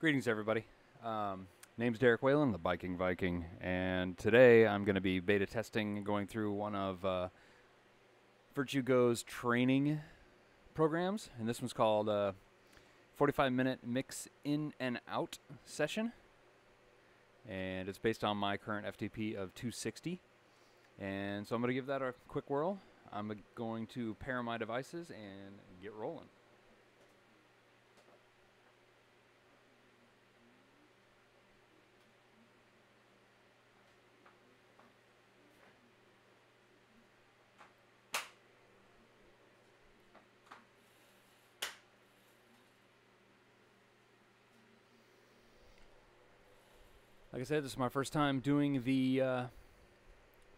Greetings, everybody. Name's Derek Whalen, the Biking Viking, and today I'm going to be beta testing, going through one of VirtuGO's training programs, and this one's called 45-minute Mix In and Out session, and it's based on my current FTP of 260, and so I'm going to give that a quick whirl. I'm going to pair my devices and get rolling. Like I said, this is my first time doing the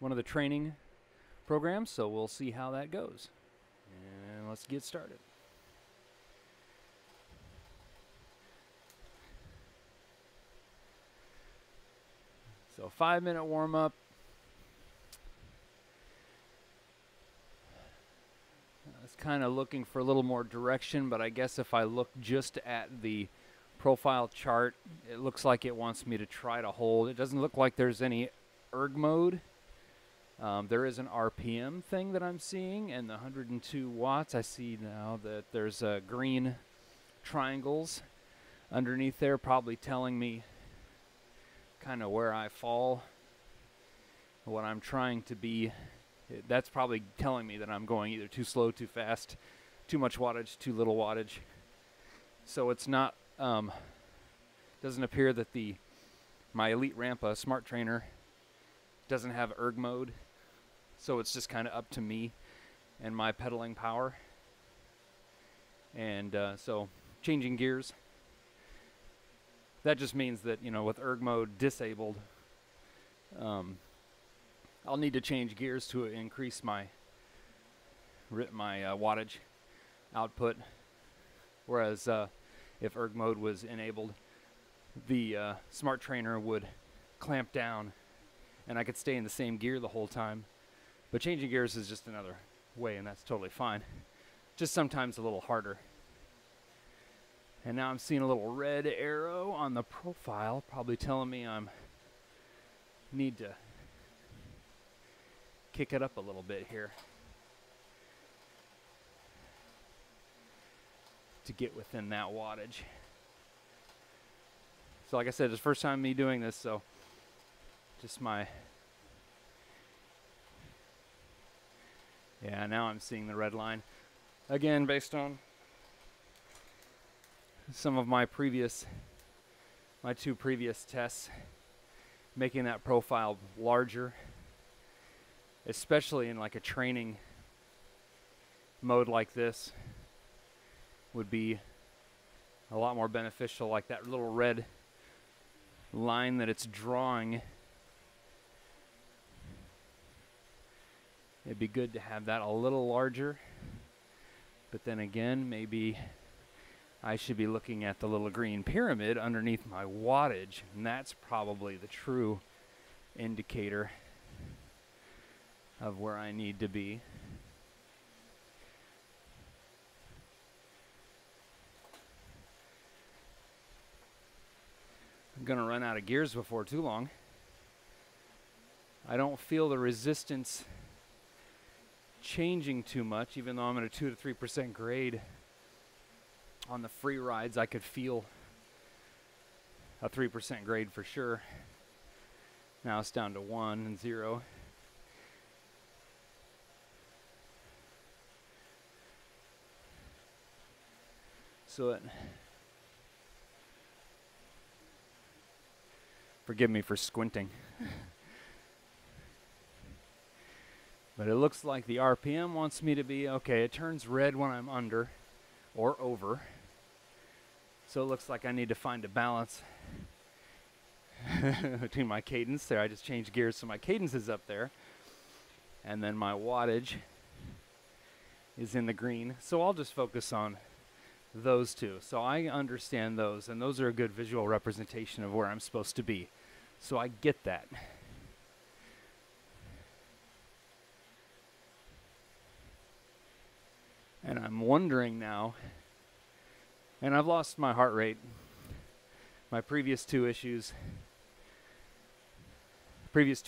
one of the training programs, so we'll see how that goes. And let's get started. So 5-minute warm-up. I was kind of looking for a little more direction, but I guess if I look just at the profile chart, it looks like it wants me to try to hold. It doesn't look like there's any erg mode. There is an RPM thing that I'm seeing, and the 102 watts. I see now that there's green triangles underneath there, probably telling me kind of where I fall, what I'm trying to be. That's probably telling me that I'm going either too slow, too fast, too much wattage, too little wattage. So it's not, doesn't appear that my Elite Rampa Smart Trainer doesn't have erg mode. So it's just kind of up to me and my pedaling power. And so changing gears, that just means that, with erg mode disabled, I'll need to change gears to increase my wattage output. Whereas if erg mode was enabled, the Smart Trainer would clamp down and I could stay in the same gear the whole time. But changing gears is just another way, and that's totally fine. Just sometimes a little harder. And now I'm seeing a little red arrow on the profile, probably telling me I need to kick it up a little bit here to get within that wattage. So like I said, it's the first time me doing this, so just yeah, now I'm seeing the red line. Again, based on some of my two previous tests, making that profile larger, especially in like a training mode like this, would be a lot more beneficial. Like that little red line that it's drawing, it'd be good to have that a little larger. But then again, maybe I should be looking at the little green pyramid underneath my wattage, and that's probably the true indicator of where I need to be. I'm going to run out of gears before too long. I don't feel the resistance changing too much, even though I'm at a 2 to 3% grade. On the free rides, I could feel a 3% grade for sure. Now it's down to 1 and 0. So forgive me for squinting. But it looks like the RPM wants me to be, okay, it turns red when I'm under or over. So it looks like I need to find a balance between my cadence there. I just changed gears so my cadence is up there. And then my wattage is in the green. So I'll just focus on those two. So I understand those, and those are a good visual representation of where I'm supposed to be. So I get that. And I'm wondering now, and I've lost my heart rate my previous two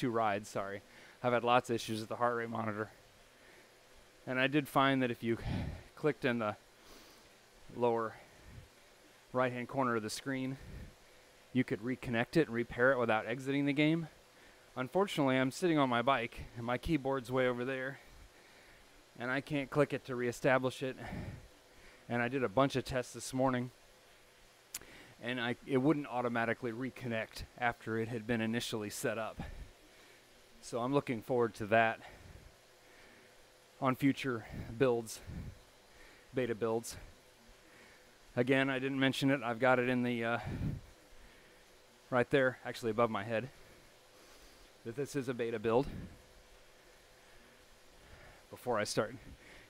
rides, sorry, I've had lots of issues with the heart rate monitor. And I did find that if you clicked in the lower right-hand corner of the screen, you could reconnect it and repair it without exiting the game. Unfortunately, I'm sitting on my bike, and my keyboard's way over there, and I can't click it to reestablish it. And I did a bunch of tests this morning, and it wouldn't automatically reconnect after it had been initially set up. So I'm looking forward to that on future builds, beta builds. Again, I didn't mention it. I've got it in the right there, actually above my head, that this is a beta build. Before I start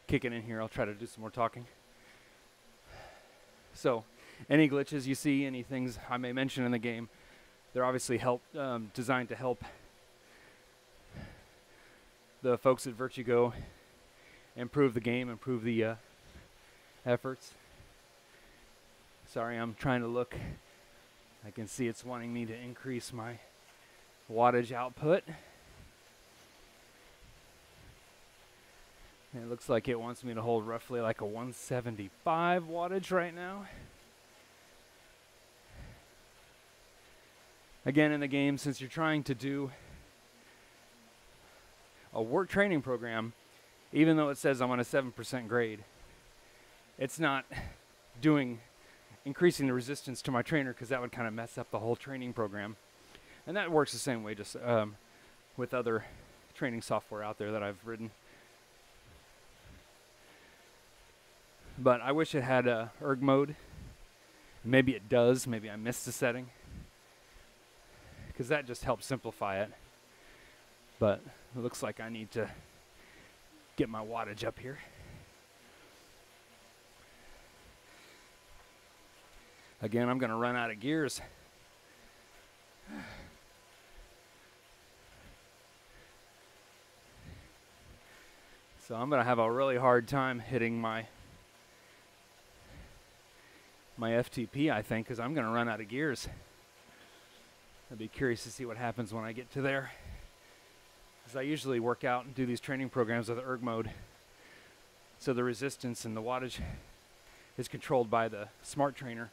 kicking in here, I'll try to do some more talking. So, any glitches you see, any things I may mention in the game, they're obviously designed to help the folks at VirtuGO improve the game, improve the efforts. Sorry, I'm trying to look. I can see it's wanting me to increase my wattage output. And it looks like it wants me to hold roughly like a 175 wattage right now. Again, in the game, since you're trying to do a work training program, even though it says I'm on a 7% grade, it's not increasing the resistance to my trainer, because that would kind of mess up the whole training program. And that works the same way just with other training software out there that I've ridden. But I wish it had a erg mode. Maybe it does. Maybe I missed a setting, because that just helps simplify it. But it looks like I need to get my wattage up here. Again, I'm going to run out of gears. So I'm going to have a really hard time hitting my FTP, I think, because I'm going to run out of gears. I'd be curious to see what happens when I get to there, because I usually work out and do these training programs with erg mode, so the resistance and the wattage is controlled by the smart trainer,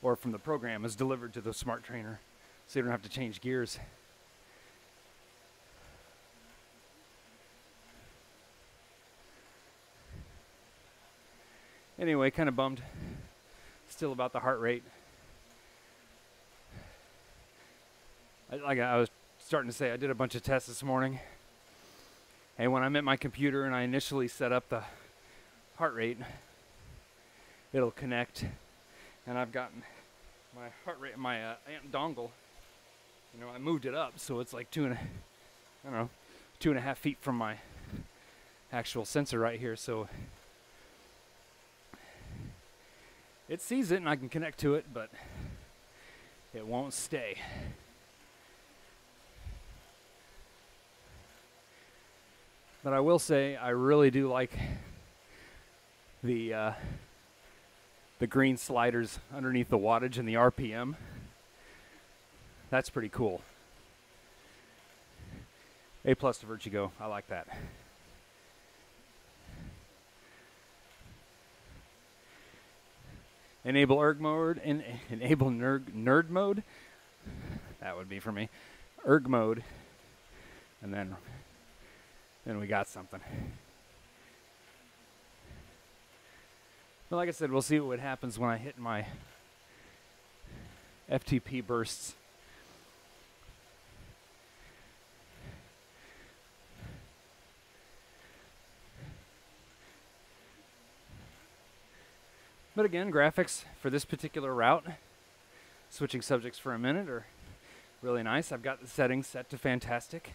or from the program is delivered to the smart trainer, so you don't have to change gears. Anyway, kind of bummed still about the heart rate. Like I was starting to say, I did a bunch of tests this morning, and when I'm at my computer and I initially set up the heart rate, it'll connect, and I've gotten my heart rate, my amp dongle, I moved it up, so it's like 2.5 feet from my actual sensor right here, so it sees it and I can connect to it, but it won't stay. But I will say I really do like the green sliders underneath the wattage and the RPM. That's pretty cool. A+ to VirtuGO. I like that. Enable erg mode and enable nerd mode. That would be for me. Erg mode, and then we got something. But like I said, we'll see what happens when I hit my FTP bursts. But again, graphics for this particular route, switching subjects for a minute, are really nice. I've got the settings set to fantastic.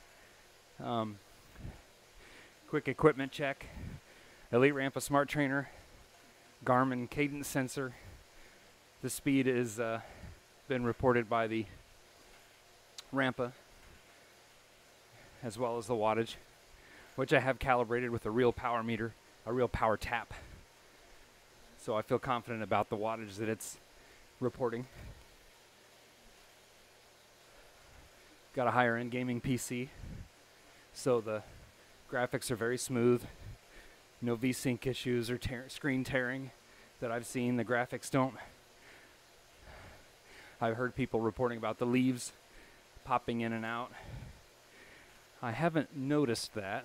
Quick equipment check. Elite Rampa Smart Trainer. Garmin cadence sensor. The speed is been reported by the Rampa, as well as the wattage, which I have calibrated with a real power meter, a real power tap. So I feel confident about the wattage that it's reporting. Got a higher end gaming PC, so the graphics are very smooth. No VSync issues or screen tearing that I've seen. The graphics don't. I've heard people reporting about the leaves popping in and out. I haven't noticed that.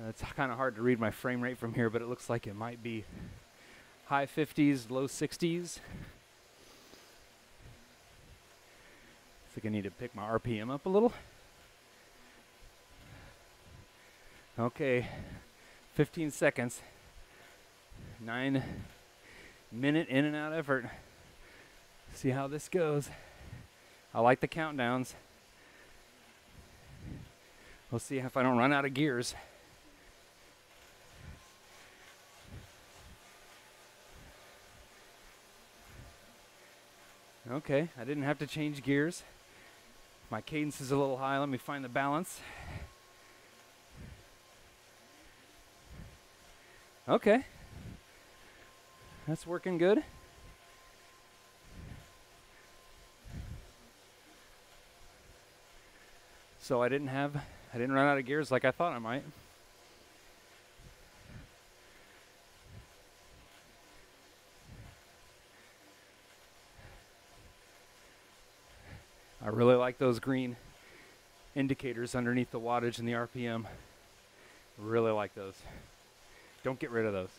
It's kind of hard to read my frame rate from here, but it looks like it might be high 50s, low 60s. I think I need to pick my RPM up a little. Okay, 15 seconds. 9-minute in and out effort. See how this goes. I like the countdowns. We'll see if I don't run out of gears. Okay, I didn't have to change gears. My cadence is a little high. Let me find the balance. Okay. That's working good. So I didn't run out of gears like I thought I might. I really like those green indicators underneath the wattage and the RPM. Really like those. Don't get rid of those.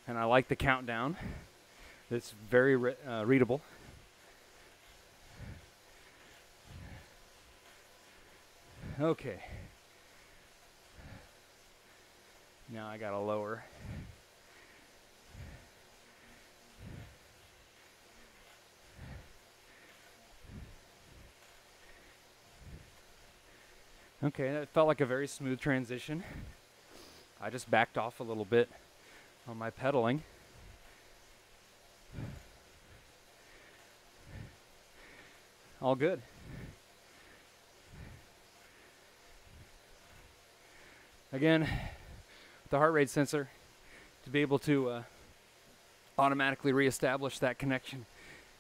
And I like the countdown. It's very readable. Okay. Now I gotta lower. Okay, that felt like a very smooth transition. I just backed off a little bit on my pedaling. All good. Again, the heart rate sensor, to be able to automatically reestablish that connection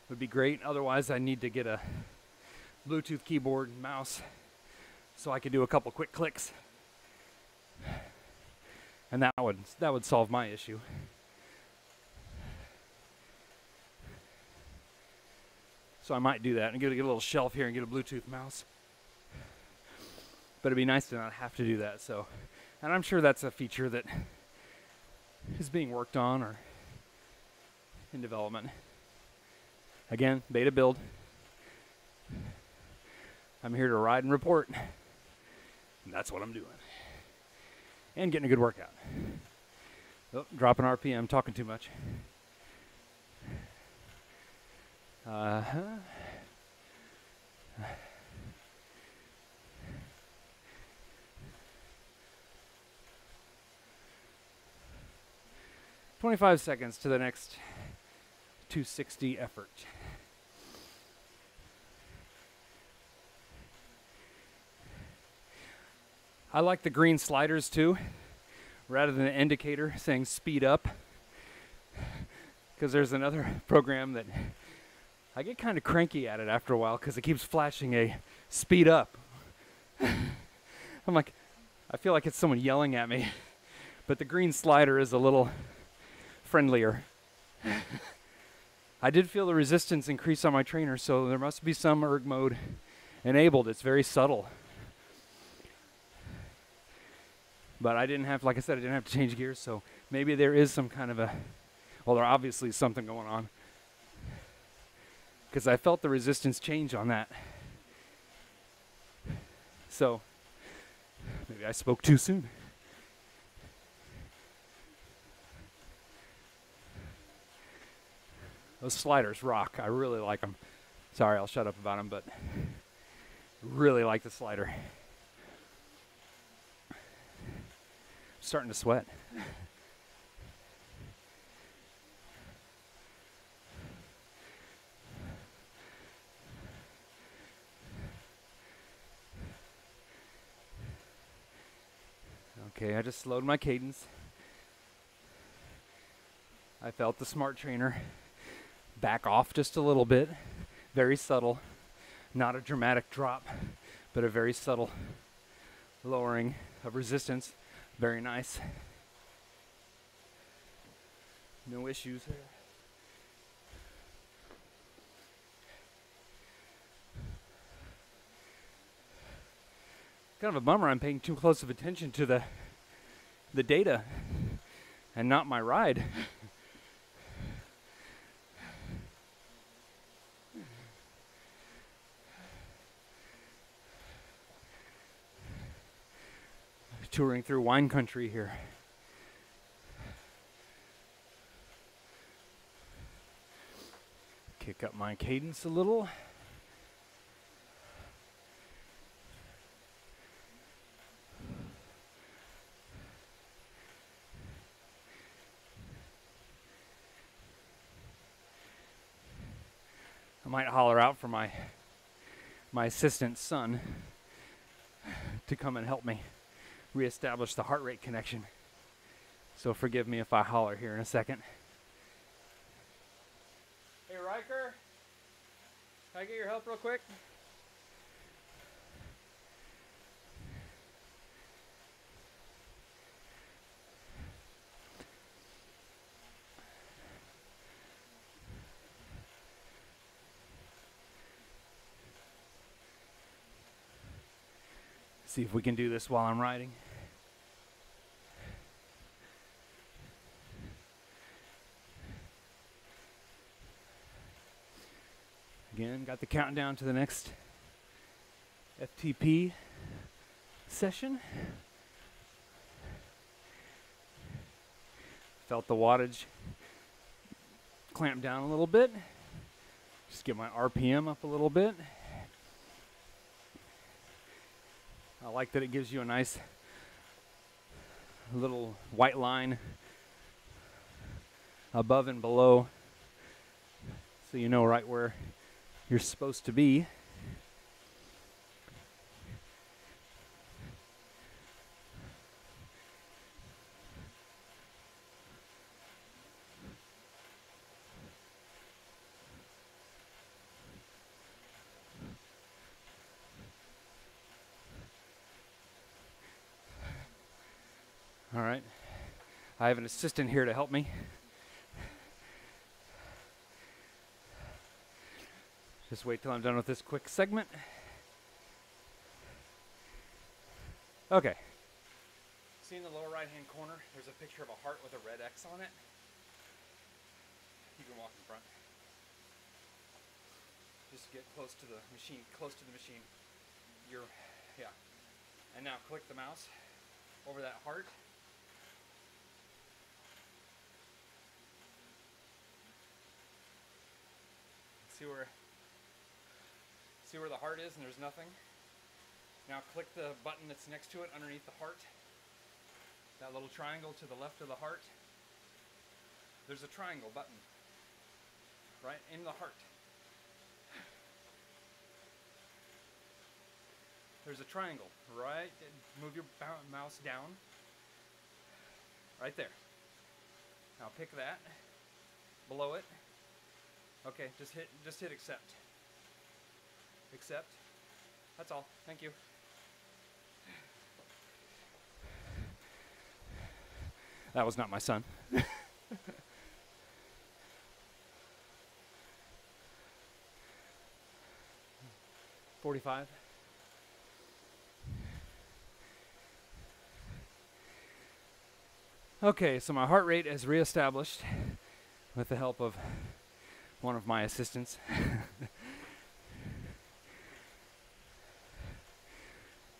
would be great. Otherwise, I need to get a Bluetooth keyboard and mouse so I could do a couple quick clicks. And that would solve my issue. So I might do that and get a little shelf here and get a Bluetooth mouse. But it'd be nice to not have to do that. So, and I'm sure that's a feature that is being worked on or in development. Again, beta build. I'm here to ride and report. And that's what I'm doing. And getting a good workout. Oh, dropping RPM, talking too much. 25 seconds to the next 260 effort. I like the green sliders too, rather than an indicator saying speed up, because there's another program that I get kind of cranky at it after a while because it keeps flashing a speed up. I'm like, I feel like it's someone yelling at me, but the green slider is a little friendlier. I did feel the resistance increase on my trainer, so there must be some erg mode enabled. It's very subtle. But I didn't have, like I said, I didn't have to change gears, so maybe there is some kind of well, there obviously is something going on. Because I felt the resistance change on that. So, maybe I spoke too soon. Those sliders rock. I really like them. Sorry, I'll shut up about them, but really like the slider. Starting to sweat. Okay, I just slowed my cadence. I felt the smart trainer back off just a little bit. Very subtle. Not a dramatic drop, but a very subtle lowering of resistance. Very nice. No issues here. Kind of a bummer I'm paying too close of attention to the data and not my ride. Touring through wine country here. Kick up my cadence a little. I might holler out for my assistant's son to come and help me reestablish the heart rate connection. So forgive me if I holler here in a second. Hey Riker, can I get your help real quick? See if we can do this while I'm riding. Again, got the countdown to the next FTP session. Felt the wattage clamp down a little bit. Just get my RPM up a little bit. I like that it gives you a nice little white line above and below, so you know right where you're supposed to be. All right, I have an assistant here to help me. Just wait till I'm done with this quick segment. Okay. See in the lower right-hand corner, there's a picture of a heart with a red X on it. You can walk in front. Just get close to the machine, yeah. And now click the mouse over that heart. See where the heart is and there's nothing? Now click the button that's next to it underneath the heart. That little triangle to the left of the heart. There's a triangle button right in the heart. There's a triangle, right? Move your mouse down. Right there. Now pick that. Below it. Okay, just hit accept. Accept. That's all. Thank you. That was not my son. 45. Okay, so my heart rate is reestablished with the help of one of my assistants.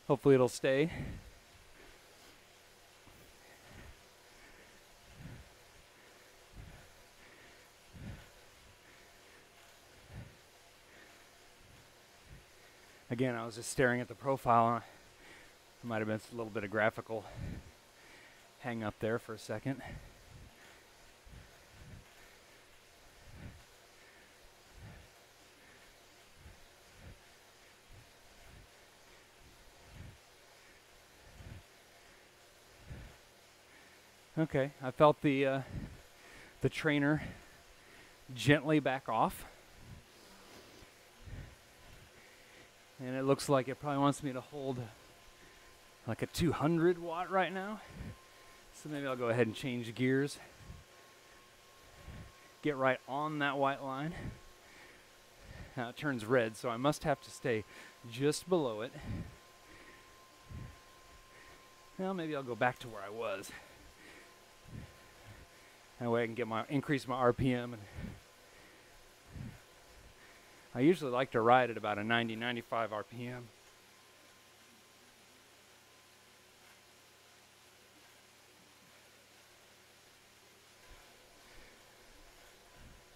Hopefully it'll stay. Again, I was just staring at the profile. There might have been a little bit of graphical hang up there for a second. Okay, I felt the trainer gently back off. And it looks like it probably wants me to hold like a 200 watt right now. So maybe I'll go ahead and change gears. Get right on that white line. Now it turns red, so I must have to stay just below it. Well, maybe I'll go back to where I was. That way I can increase my RPM. And I usually like to ride at about a 90, 95 RPM.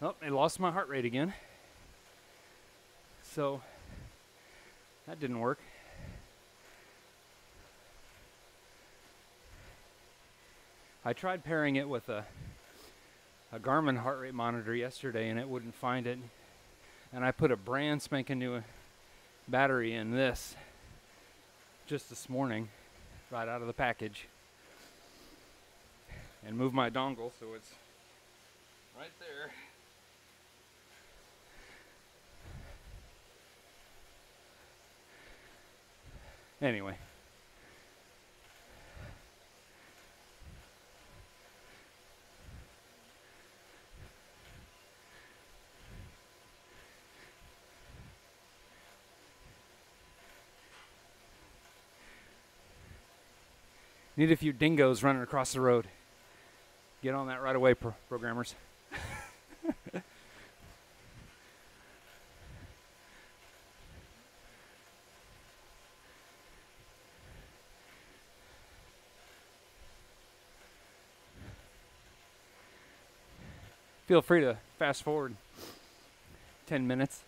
Oh, I lost my heart rate again. So that didn't work. I tried pairing it with a Garmin heart rate monitor yesterday and it wouldn't find it. And I put a brand spanking new battery in this just this morning, right out of the package. And moved my dongle so it's right there. Anyway. Need a few dingoes running across the road. Get on that right away, programmers. Feel free to fast forward 10 minutes.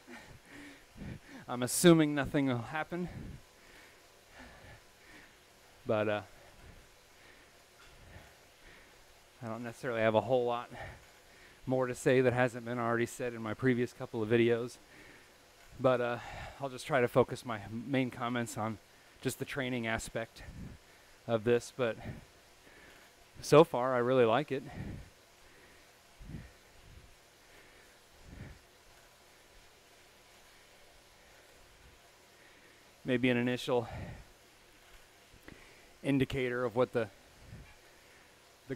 I'm assuming nothing will happen. But I don't necessarily have a whole lot more to say that hasn't been already said in my previous couple of videos. But I'll just try to focus my main comments on just the training aspect of this. But so far, I really like it. Maybe an initial indicator of what the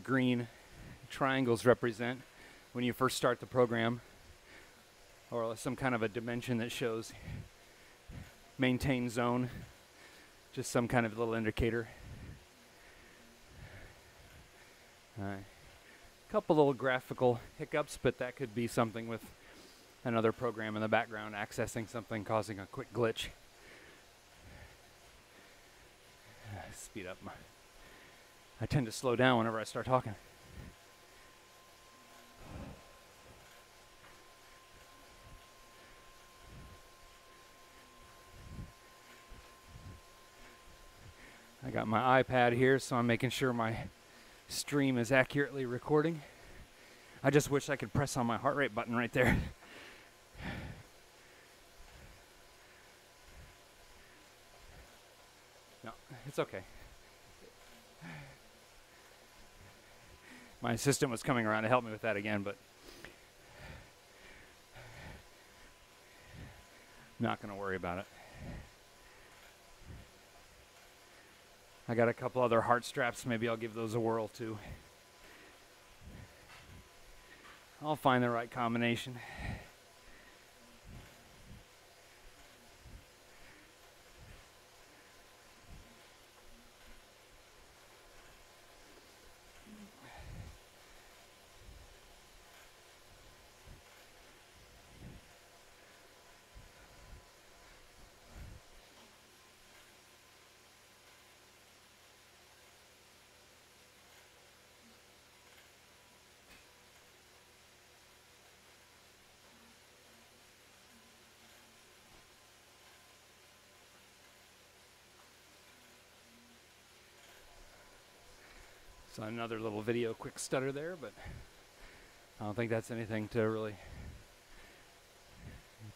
green triangles represent when you first start the program, or some kind of a dimension that shows maintain zone, just some kind of little indicator. Couple little graphical hiccups, but that could be something with another program in the background accessing something, causing a quick glitch. Speed up. I tend to slow down whenever I start talking. I got my iPad here, so I'm making sure my stream is accurately recording. I just wish I could press on my heart rate button right there. No, it's okay. My assistant was coming around to help me with that again, but I'm not going to worry about it. I got a couple other heart straps. Maybe I'll give those a whirl too. I'll find the right combination. So another little video quick stutter there, but I don't think that's anything to really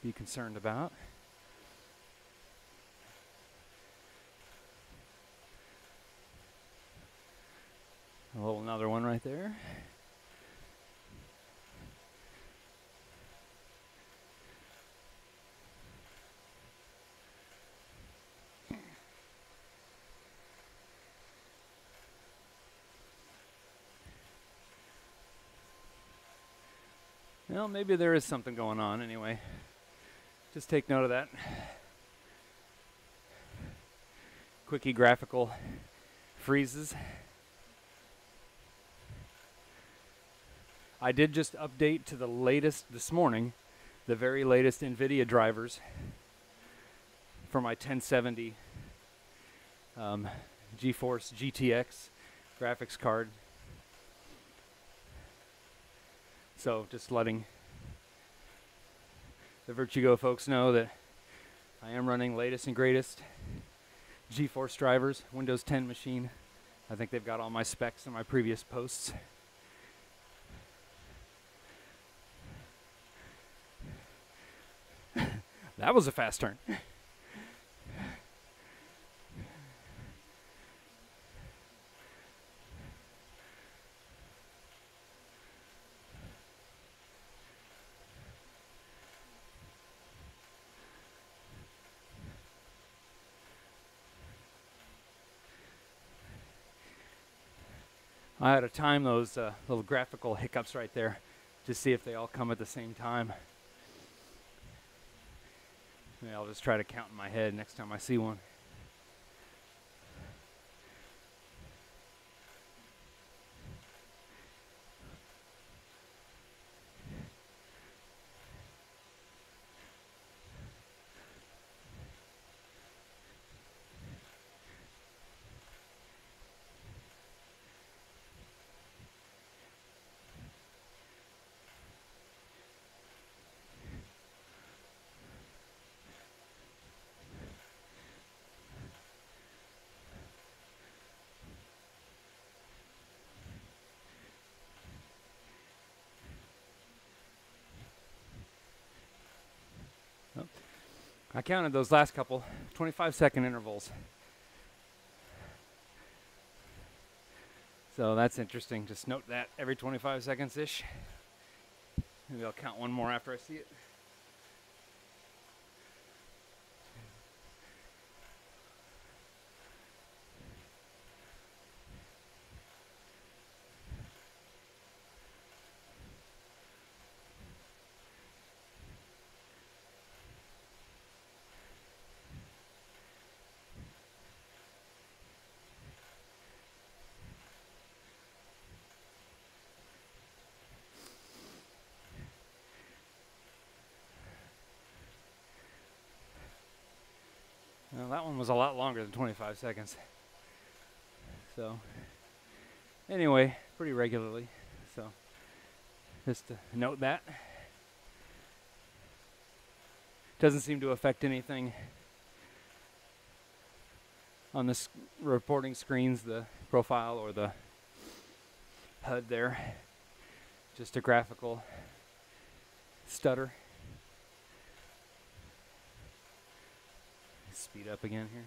be concerned about. Another one right there. Well, maybe there is something going on anyway. Just take note of that. Quickie graphical freezes. I did just update to the latest this morning, the very latest NVIDIA drivers for my 1070 GeForce GTX graphics card. So just letting the VirtuGO folks know that I am running latest and greatest GeForce drivers, Windows 10 machine. I think they've got all my specs in my previous posts. That was a fast turn. I had to time those little graphical hiccups right there to see if they all come at the same time. Maybe I'll just try to count in my head next time I see one. I counted those last couple 25-second intervals. So that's interesting. Just note that every 25 seconds-ish. Maybe I'll count one more after I see it. Well, that one was a lot longer than 25 seconds. So, anyway, pretty regularly. So, just to note that. Doesn't seem to affect anything on the reporting screens, the profile or the HUD there. Just a graphical stutter. Speed up again here.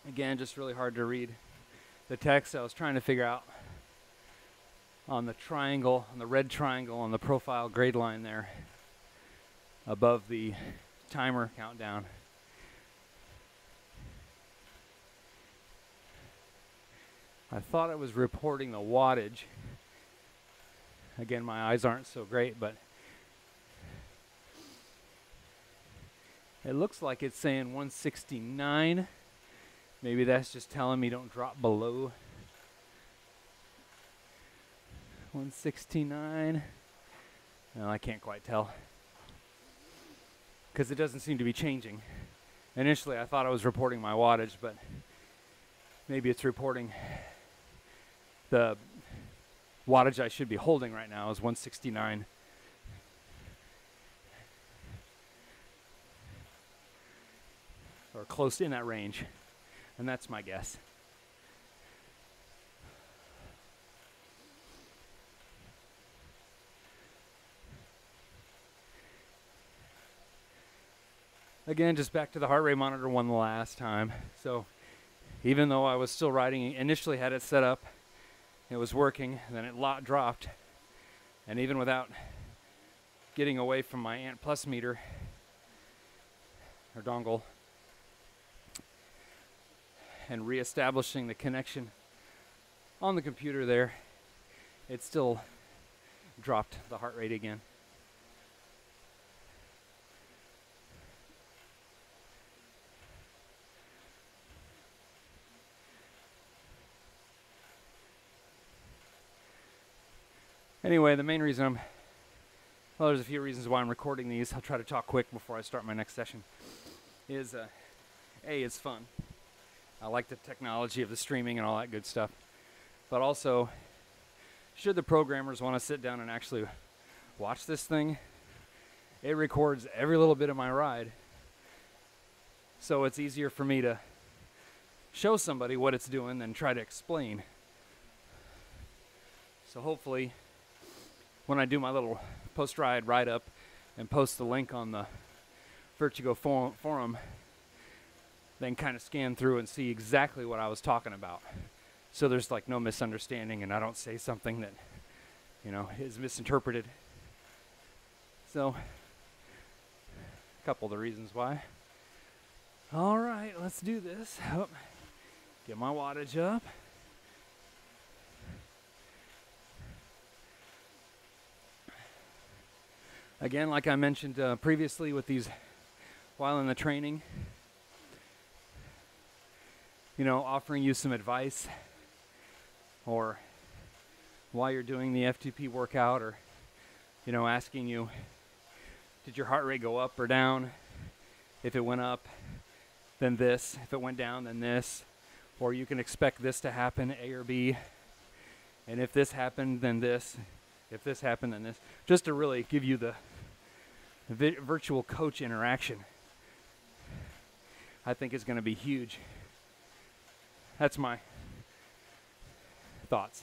Again, just really hard to read the text. I was trying to figure out on the triangle, on the red triangle on the profile grade line there above the timer countdown. I thought it was reporting the wattage. Again, my eyes aren't so great, but it looks like it's saying 169. Maybe that's just telling me don't drop below 169. No, I can't quite tell because it doesn't seem to be changing Initially, I thought I was reporting my wattage, but maybe it's reporting the wattage I should be holding right now is 169. Or close in that range. And that's my guess. Again, just back to the heart rate monitor one last time. So even though I was still riding, initially had it set up, it was working, then it dropped. And even without getting away from my Ant Plus meter, or dongle, and reestablishing the connection on the computer there, it still dropped the heart rate again. Anyway, the main reason well, there's a few reasons why I'm recording these. I'll try to talk quick before I start my next session. Is A, it's fun. I like the technology of the streaming and all that good stuff. But also, should the programmers want to sit down and actually watch this thing, it records every little bit of my ride. So it's easier for me to show somebody what it's doing than try to explain. So hopefully, when I do my little post-ride write-up and post the link on the VirtuGO forum, then kind of scan through and see exactly what I was talking about. So there's like no misunderstanding and I don't say something that, is misinterpreted. So, a couple of the reasons why. All right, let's do this. Oh, get my wattage up. Again, like I mentioned previously with these, while in the training, offering you some advice, or while you're doing the FTP workout, or, asking you, did your heart rate go up or down? If it went up, then this. If it went down, then this. Or you can expect this to happen, A or B. And if this happened, then this. If this happened, then this. Just to really give you the virtual coach interaction, I think is going to be huge. That's my thoughts.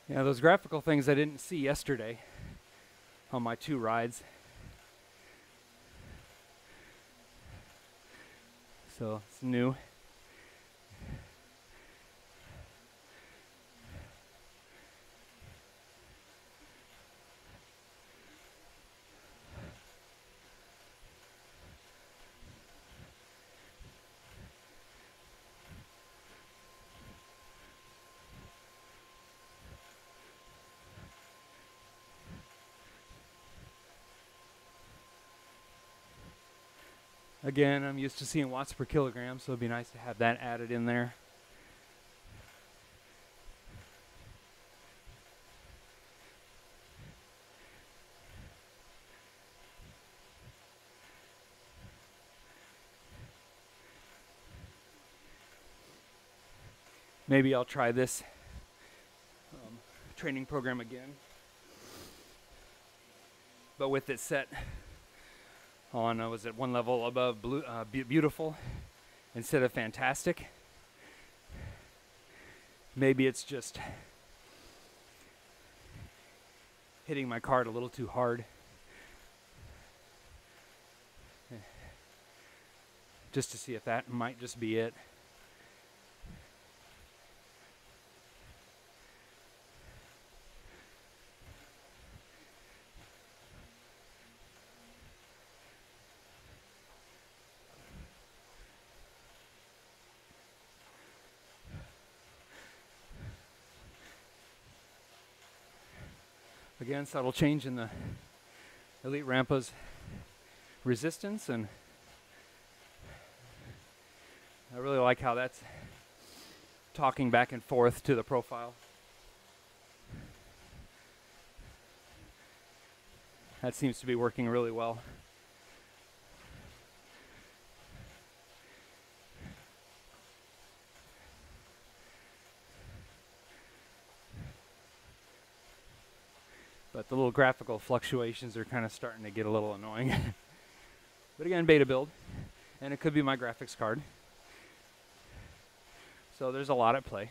Yeah, those graphical things I didn't see yesterday on my 2 rides. So it's new. Again, I'm used to seeing watts per kilogram, so it'd be nice to have that added in there. Maybe I'll try this training program again, but with it set on, was it one level above beautiful instead of fantastic? Maybe it's just hitting my card a little too hard. Just to see if that might just be it. Again, subtle change in the Elite Rampa's resistance, and I really like how that's talking back and forth to the profile. That seems to be working really well. But the little graphical fluctuations are kind of starting to get a little annoying. But again, beta build, and it could be my graphics card. So there's a lot at play.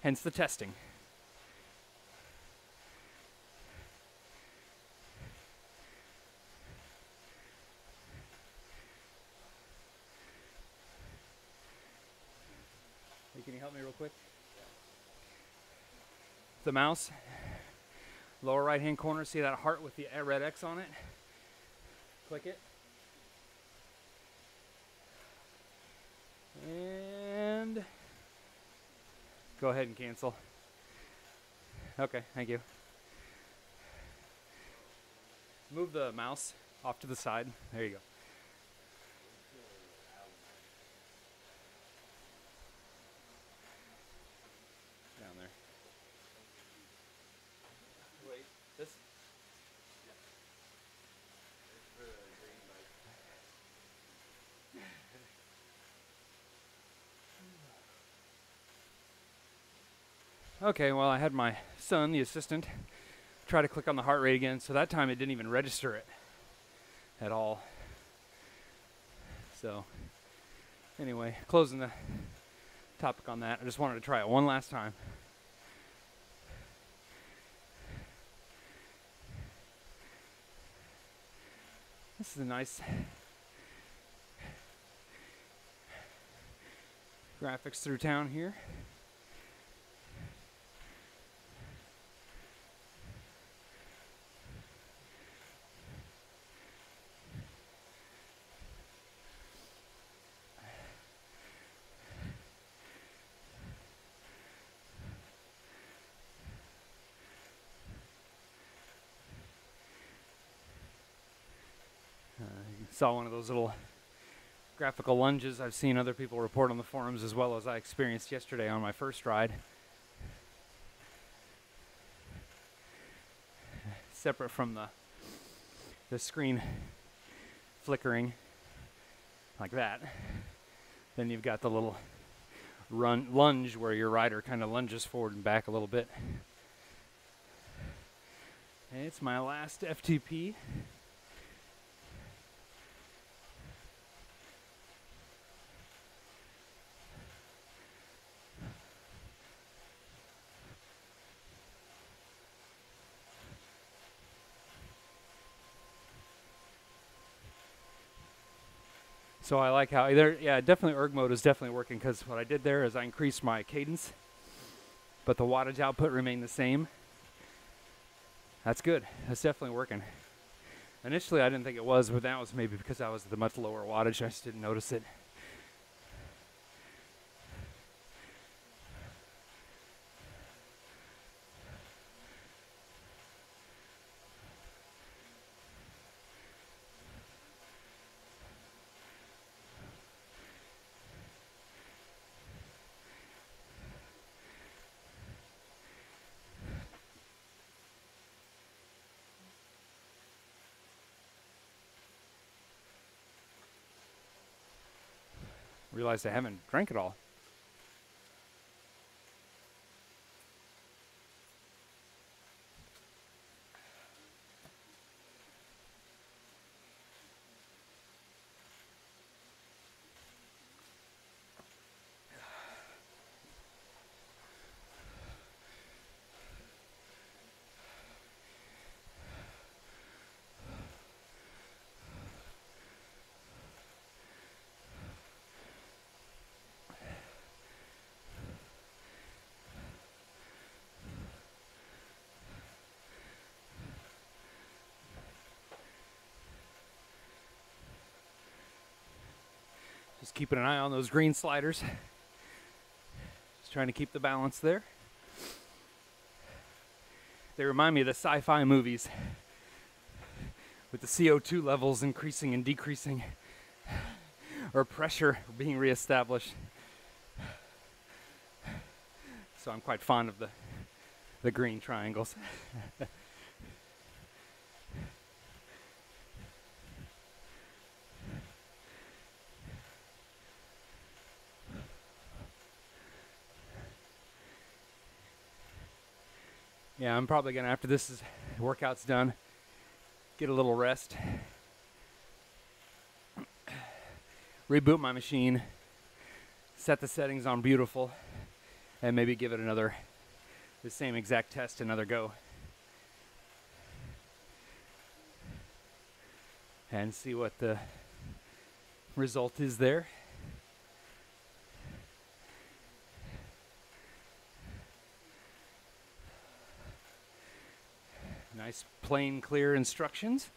Hence the testing. Hey, can you help me real quick? The mouse, lower right hand corner, see that heart with the red X on it? Click it. And go ahead and cancel. Okay, thank you. Move the mouse off to the side. There you go. Down there. Wait, this? Okay, well, I had my son, the assistant, try to click on the heart rate again, so that time it didn't even register it at all. So, anyway, closing the topic on that. I just wanted to try it one last time. This is a nice graphics through town here. Saw one of those little graphical lunges I've seen other people report on the forums, as well as I experienced yesterday on my first ride. Separate from the screen flickering like that, then you've got the little lunge where your rider kind of lunges forward and back a little bit. And it's my last FTP. So I like how definitely erg mode is definitely working, because what I did there is I increased my cadence, but the wattage output remained the same. That's good. That's definitely working. Initially I didn't think it was, but that was maybe because I was at the much lower wattage. I just didn't notice it. Realized I haven't drank it all. Just keeping an eye on those green sliders. Just trying to keep the balance there. They remind me of the sci-fi movies with the CO2 levels increasing and decreasing, or pressure being reestablished. So I'm quite fond of the green triangles. Yeah, I'm probably gonna, after this workout's done, get a little rest, reboot my machine, set the settings on beautiful, and maybe give it the same exact test, another go. And see what the result is there. Nice, plain, clear instructions.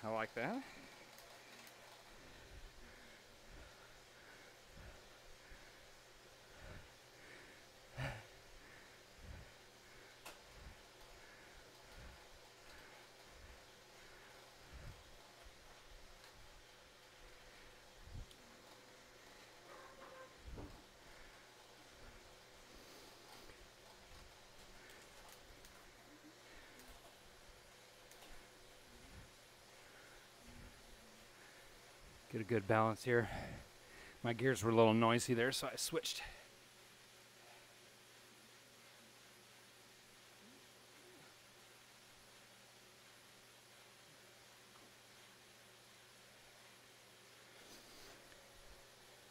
I like that. Get a good balance here. My gears were a little noisy there, so I switched.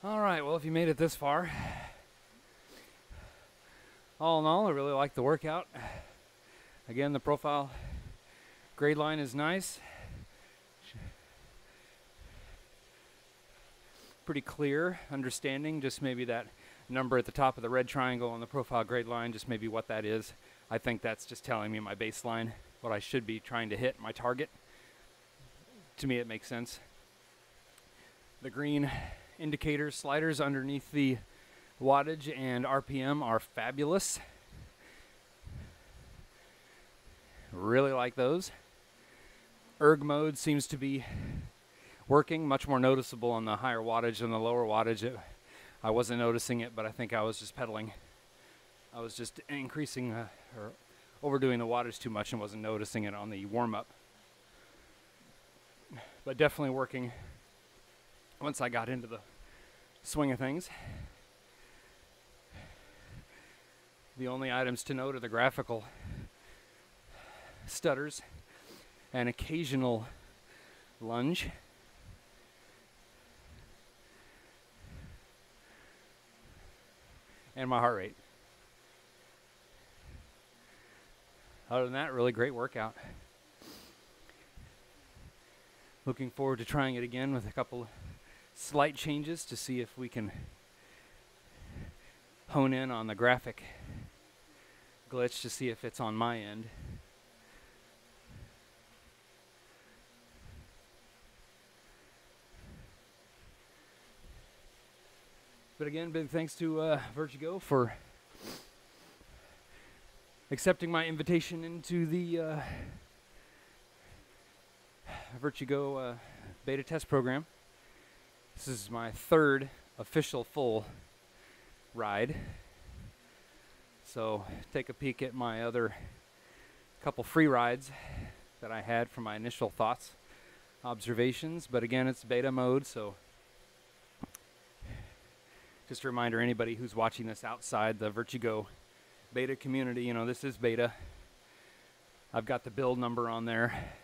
All right, well, if you made it this far, all in all, I really like the workout. Again, the profile grade line is nice. Pretty clear understanding, just maybe that number at the top of the red triangle on the profile grade line, just maybe what that is. I think that's just telling me my baseline, what I should be trying to hit, my target. To me, it makes sense. The green indicator sliders underneath the wattage and RPM are fabulous. Really like those. Erg mode seems to be working, much more noticeable on the higher wattage than the lower wattage. I wasn't noticing it, but I think I was just pedaling. I was just increasing or overdoing the wattage too much and wasn't noticing it on the warm-up. But definitely working once I got into the swing of things. The only items to note are the graphical stutters, an occasional lunge. And my heart rate. Other than that, really great workout. Looking forward to trying it again with a couple slight changes to see if we can hone in on the graphic glitch to see if it's on my end. But again, big thanks to VirtuGO for accepting my invitation into the VirtuGO beta test program. This is my third official full ride. So take a peek at my other couple free rides that I had from my initial thoughts, observations. But again, it's beta mode, so just a reminder, anybody who's watching this outside the VirtuGO beta community, you know, this is beta. I've got the build number on there,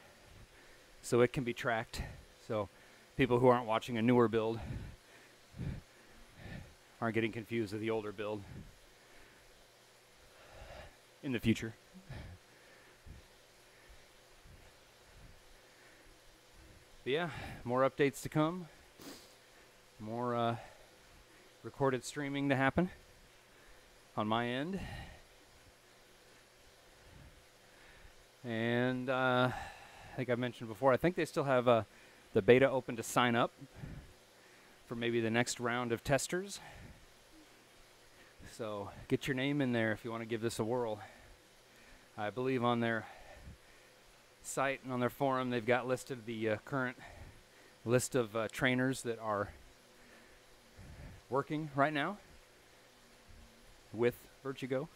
so it can be tracked. So people who aren't watching a newer build aren't getting confused with the older build in the future. But yeah, more updates to come. More recorded streaming to happen on my end. And I think I mentioned before, I think they still have the beta open to sign up for maybe the next round of testers. So get your name in there if you want to give this a whirl. I believe on their site and on their forum they've got listed the current list of trainers that are working right now with VirtuGO.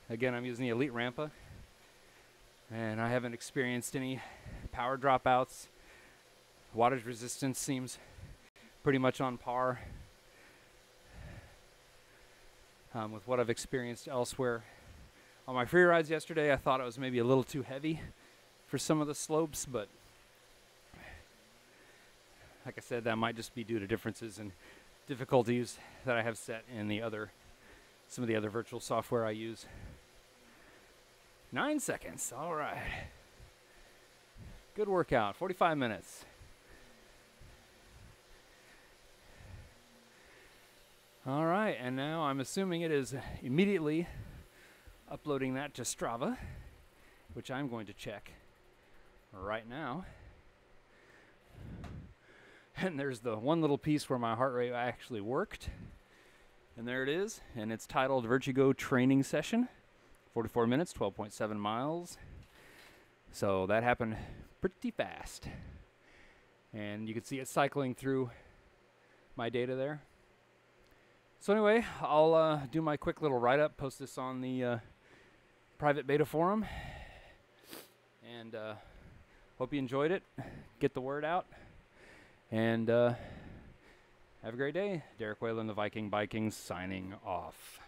Again, I'm using the Elite Rampa, and I haven't experienced any power dropouts. Wattage resistance seems pretty much on par with what I've experienced elsewhere. On my free rides yesterday, I thought it was maybe a little too heavy for some of the slopes, but like I said, that might just be due to differences in difficulties that I have set in some of the other virtual software I use. 9 seconds, all right. Good workout, 45 minutes. All right, and now I'm assuming it is immediately uploading that to Strava, which I'm going to check right now. And there's the one little piece where my heart rate actually worked. And there it is, and it's titled VirtuGO Training Session. 44 minutes, 12.7 miles. So that happened pretty fast. And you can see it cycling through my data there. So anyway, I'll do my quick little write-up, post this on the private beta forum. And hope you enjoyed it. Get the word out. And have a great day. Derek Whalen, the Viking Vikings, signing off.